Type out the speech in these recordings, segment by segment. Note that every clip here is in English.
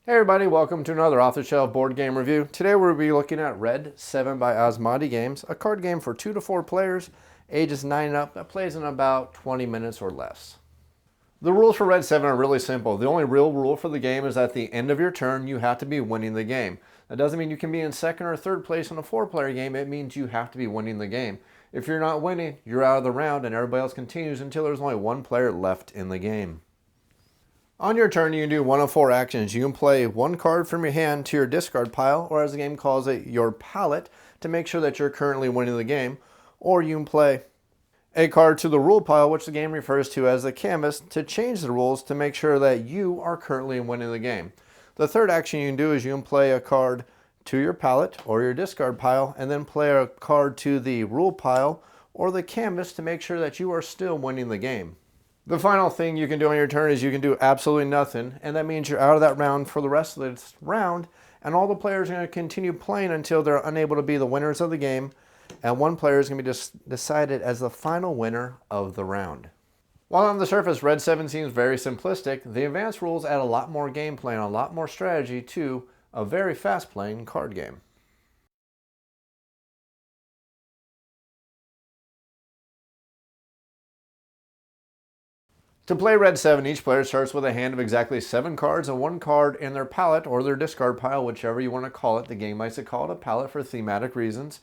Hey everybody, welcome to another off-the-shelf board game review. Today we'll be looking at Red7 by Asmadi Games, a card game for 2 to 4 players, ages 9 and up, that plays in about 20 minutes or less. The rules for Red7 are really simple. The only real rule for the game is at the end of your turn, you have to be winning the game. That doesn't mean you can be in second or third place in a 4-player game, it means you have to be winning the game. If you're not winning, you're out of the round and everybody else continues until there's only one player left in the game. On your turn, you can do one of 4 actions. You can play one card from your hand to your discard pile, or as the game calls it, your palette, to make sure that you're currently winning the game. Or you can play a card to the rule pile, which the game refers to as the canvas, to change the rules to make sure that you are currently winning the game. The third action you can do is you can play a card to your palette or your discard pile, and then play a card to the rule pile or the canvas to make sure that you are still winning the game. The final thing you can do on your turn is you can do absolutely nothing, and that means you're out of that round for the rest of this round, and all the players are going to continue playing until they're unable to be the winners of the game, and one player is going to be decided as the final winner of the round. While on the surface, Red7 seems very simplistic, the advanced rules add a lot more gameplay and a lot more strategy to a very fast-playing card game. To play Red7, each player starts with a hand of exactly 7 cards and 1 card in their palette or their discard pile, whichever you want to call it. The game likes to call it a palette for thematic reasons.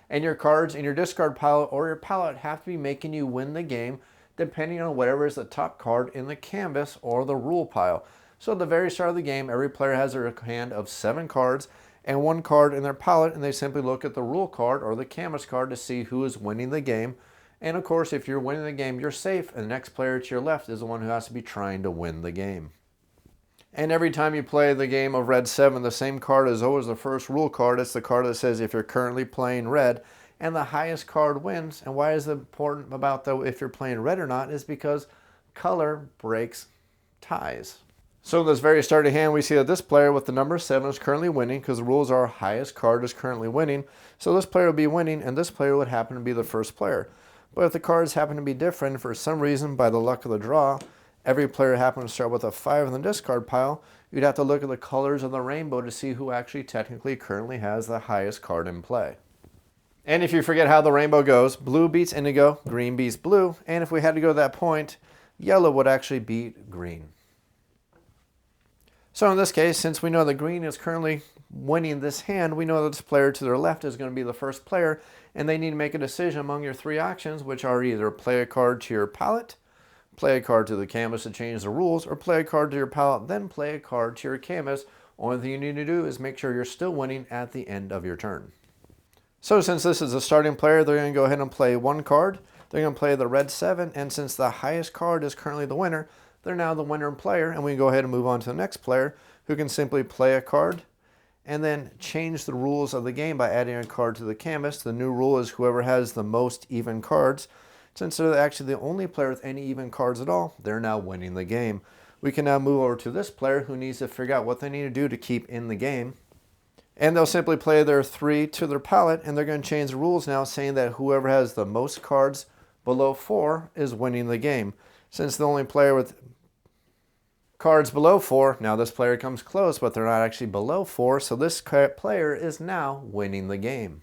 And your cards in your discard pile or your palette have to be making you win the game, depending on whatever is the top card in the canvas or the rule pile. So at the very start of the game, every player has a hand of 7 cards and 1 card in their palette, and they simply look at the rule card or the canvas card to see who is winning the game. And of course, if you're winning the game, you're safe, and the next player to your left is the one who has to be trying to win the game. And every time you play the game of Red7, the same card is always the first rule card. It's the card that says if you're currently playing red, and the highest card wins. And why is it important about though if you're playing red or not is because color breaks ties. So in this very starting hand, we see that this player with the number 7 is currently winning because the rules are highest card is currently winning. So this player will be winning, and this player would happen to be the first player. But if the cards happen to be different, for some reason, by the luck of the draw, every player happens to start with a 5 in the discard pile, you'd have to look at the colors of the rainbow to see who actually technically currently has the highest card in play. And if you forget how the rainbow goes, blue beats indigo, green beats blue, and if we had to go to that point, yellow would actually beat green. So in this case, since we know that green is currently winning this hand, we know that this player to their left is going to be the first player, and they need to make a decision among your 3 actions, which are either play a card to your palette, play a card to the canvas to change the rules, or play a card to your palette, then play a card to your canvas. Only thing you need to do is make sure you're still winning at the end of your turn. So since this is a starting player, they're going to go ahead and play 1 card. They're going to play the Red7, and since the highest card is currently the winner, they're now the winner player, and we can go ahead and move on to the next player, who can simply play a card and then change the rules of the game by adding a card to the canvas. The new rule is whoever has the most even cards. Since they're actually the only player with any even cards at all, they're now winning the game. We can now move over to this player who needs to figure out what they need to do to keep in the game. And they'll simply play their 3 to their palette, and they're going to change the rules now, saying that whoever has the most cards below 4 is winning the game. Since the only player with cards below 4, now this player comes close, but they're not actually below 4, so this player is now winning the game.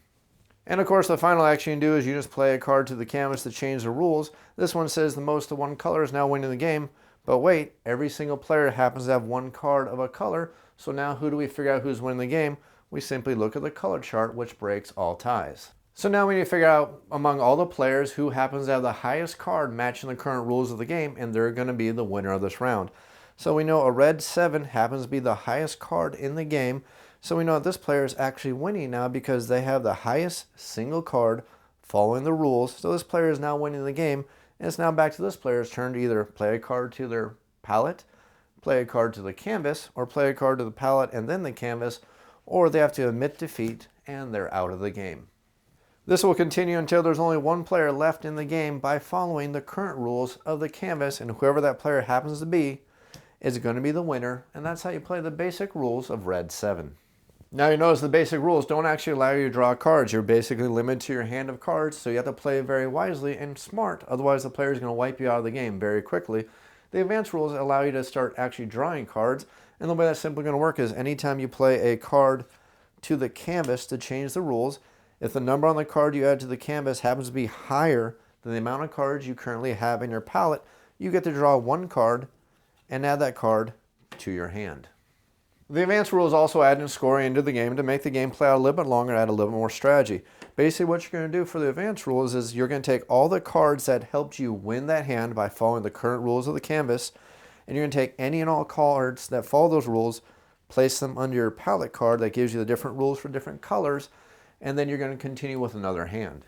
And of course, the final action you do is you just play a card to the canvas to change the rules. This one says the most of 1 color is now winning the game, but wait, every single player happens to have 1 card of a color, so now who do we figure out who's winning the game? We simply look at the color chart, which breaks all ties. So now we need to figure out among all the players who happens to have the highest card matching the current rules of the game, and they're going to be the winner of this round. So we know a Red7 happens to be the highest card in the game, so we know that this player is actually winning now because they have the highest single card following the rules. So this player is now winning the game, and it's now back to this player's turn to either play a card to their palette, play a card to the canvas, or play a card to the palette and then the canvas, or they have to admit defeat and they're out of the game. This will continue until there's only 1 player left in the game by following the current rules of the canvas, and whoever that player happens to be is going to be the winner, and that's how you play the basic rules of Red7. Now you notice the basic rules don't actually allow you to draw cards. You're basically limited to your hand of cards, so you have to play very wisely and smart, otherwise the player is going to wipe you out of the game very quickly. The advanced rules allow you to start actually drawing cards, And the way that's simply going to work is anytime you play a card to the canvas to change the rules, if the number on the card you add to the canvas happens to be higher than the amount of cards you currently have in your palette, you get to draw one card and add that card to your hand. The advanced rules also add in scoring into the game to make the game play out a little bit longer and add a little bit more strategy. Basically what you're going to do for the advanced rules is you're going to take all the cards that helped you win that hand by following the current rules of the canvas, and you're going to take any and all cards that follow those rules, place them under your palette card that gives you the different rules for different colors, and then you're going to continue with another hand.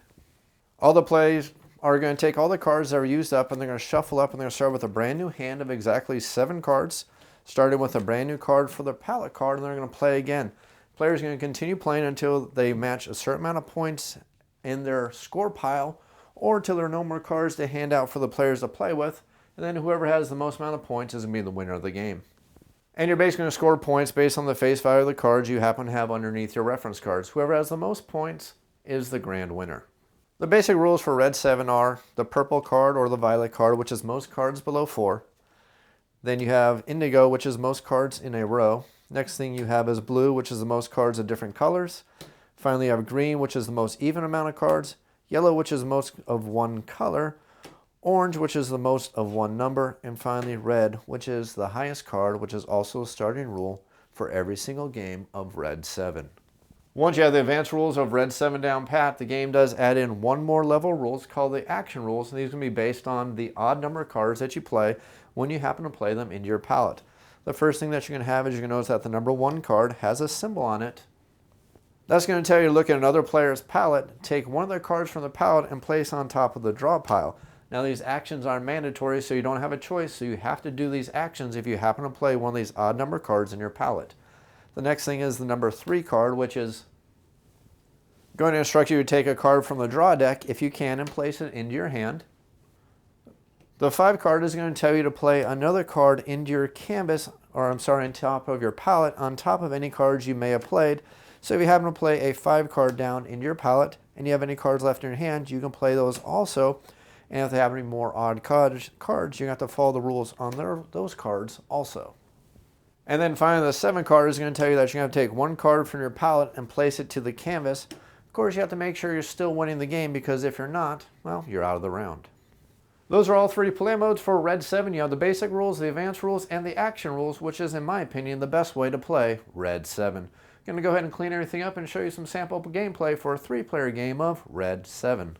All the players are going to take all the cards that are used up and they're going to shuffle up and they're going to start with a brand new hand of exactly 7 cards, starting with a brand new card for the palette card, and they're going to play again. Players are going to continue playing until they match a certain amount of points in their score pile, or until there are no more cards to hand out for the players to play with, and then whoever has the most amount of points is going to be the winner of the game. And you're basically going to score points based on the face value of the cards you happen to have underneath your reference cards. Whoever has the most points is the grand winner. The basic rules for Red 7 are the purple card or the violet card, which is most cards below 4. Then you have indigo, which is most cards in a row. Next thing you have is blue, which is the most cards of different colors. Finally, you have green, which is the most even amount of cards. Yellow, which is most of one color. Orange, which is the most of one number. And finally, red, which is the highest card, which is also a starting rule for every single game of Red 7. Once you have the advanced rules of Red 7 down pat, the game does add in one more level of rules called the action rules, and these are going to be based on the odd number of cards that you play when you happen to play them into your palette. The first thing that you're going to have is you're going to notice that the number 1 card has a symbol on it. That's going to tell you to look at another player's palette, take one of their cards from the palette and place on top of the draw pile. Now these actions are mandatory, so you don't have a choice, so you have to do these actions if you happen to play one of these odd number cards in your palette. The next thing is the number 3 card, which is going to instruct you to take a card from the draw deck if you can and place it into your hand. The 5 card is going to tell you to play another card into your canvas, or I'm sorry, on top of your palette, on top of any cards you may have played. So if you happen to play a 5 card down into your palette and you have any cards left in your hand, you can play those also. And if they have any more odd cards, you have to follow the rules on those cards also. And then finally, the 7 card is going to tell you that you're going to take one card from your palette and place it to the canvas. Of course, you have to make sure you're still winning the game, because if you're not, well, you're out of the round. Those are all 3 play modes for Red 7. You have the basic rules, the advanced rules, and the action rules, which is, in my opinion, the best way to play Red 7. I'm going to go ahead and clean everything up and show you some sample gameplay for a 3-player game of Red 7.